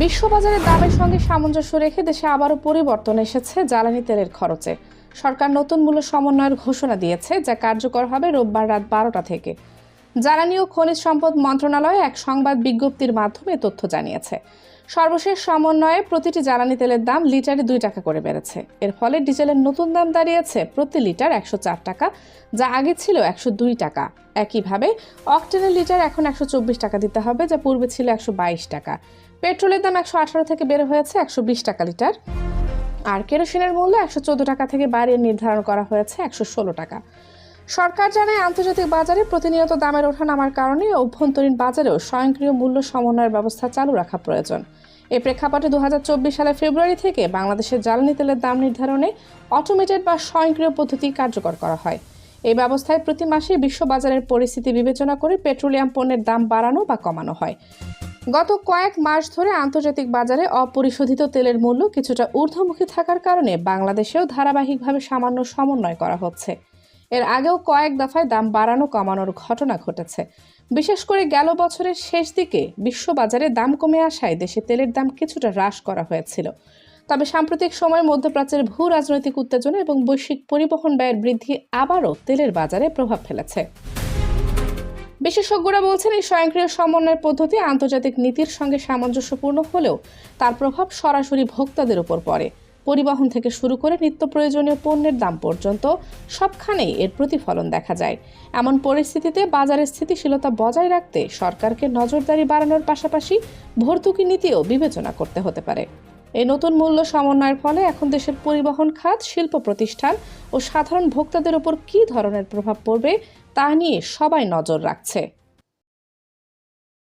বিশ্ববাজারের দামের সঙ্গে সামঞ্জস্য রেখে দেশে আবারও পরিবর্তন এসেছে জ্বালানি তেলের খরচে। সরকার নতুন মূল্য সমন্বয়ের ঘোষণা দিয়েছে, যা কার্যকর হবে রোববার রাত 12টা থেকে। জ্বালানি ও খনিজ সম্পদ মন্ত্রণালয় এক সংবাদ বিজ্ঞপ্তির মাধ্যমে তথ্য জানিয়েছে। সর্বশেষ সমন্বয়ে প্রতিটি জ্বালানি তেলের দাম লিটারে 2 টাকা করে বেড়েছে। এর ফলে ডিজেলের নতুন দাম দাঁড়িয়েছে প্রতি লিটার 104 টাকা, যা আগে ছিল 102 টাকা। একইভাবে অকটেনের লিটার এখন 124 টাকা দিতে হবে, যা পূর্বে ছিল 122 টাকা। পেট্রোলের দাম 118 থেকে বেড়ে হয়েছে 120 টাকা লিটার, আর কেরোসিনের মূল্য 114 টাকা থেকে বাড়িয়ে নির্ধারণ করা হয়েছে 116 টাকা। সরকার জানায়, আন্তর্জাতিক বাজারে প্রতিনিয়ত দামের ওঠানামার কারণে অভ্যন্তরীণ বাজারেও স্বয়ংক্রিয় মূল্য সমন্বয়ের ব্যবস্থা চালু রাখা প্রয়োজন। এ প্রেক্ষাপটে 2024 সালের ফেব্রুয়ারি থেকে বাংলাদেশের জ্বালানি তেলের দাম নির্ধারণে অটোমেটেড বা স্বয়ংক্রিয় পদ্ধতি কার্যকর করা হয়। এই ব্যবস্থায় প্রতি মাসে বিশ্ববাজারের পরিস্থিতি বিবেচনা করে পেট্রোলিয়াম পণ্যের দাম বাড়ানো বা কমানো হয়। গত কয়েক মাস ধরে আন্তর্জাতিক বাজারে অপরিশোধিত তেলের মূল্য কিছুটা ঊর্ধ্বমুখী থাকার কারণে বাংলাদেশেও ধারাবাহিকভাবে সামান্য সমন্বয় করা হচ্ছে। এর আগেও কয়েক দফায় দাম বাড়ানো কমানোর ঘটনা ঘটেছে। বিশেষ করে গেল বছরের শেষ দিকে বিশ্ববাজারে দাম কমে আসায় দেশে তেলের দাম কিছুটা হ্রাস করা হয়েছিল। তবে সাম্প্রতিক সময়ে মধ্যপ্রাচ্যের ভূ রাজনৈতিক উত্তেজনা এবং বৈশ্বিক পরিবহন ব্যয়ের বৃদ্ধি আবারও তেলের বাজারে প্রভাব ফেলেছে। বিশেষজ্ঞরা বলছেন, এই স্বয়ংক্রিয় সমন্বয়ের পদ্ধতি আন্তর্জাতিক নীতির সঙ্গে সামঞ্জস্যপূর্ণ হলেও তার প্রভাব সরাসরি ভোক্তাদের উপর পড়ে। পরিবহন থেকে শুরু করে নিত্য প্রয়োজনীয় পণ্যের দাম পর্যন্ত সবখানেই এর প্রতিফলন দেখা যায়। এমন পরিস্থিতিতে বাজারের স্থিতিশীলতা বজায় রাখতে সরকারকে নজরদারি বাড়ানোর পাশাপাশি ভর্তুকি নীতিও বিবেচনা করতে হতে পারে। এই নতুন মূল্য সমন্বয়ের ফলে এখন দেশের পরিবহন খাত, শিল্প প্রতিষ্ঠান ও সাধারণ ভোক্তাদের উপর কী ধরনের প্রভাব পড়বে তা নিয়ে সবাই নজর রাখছে।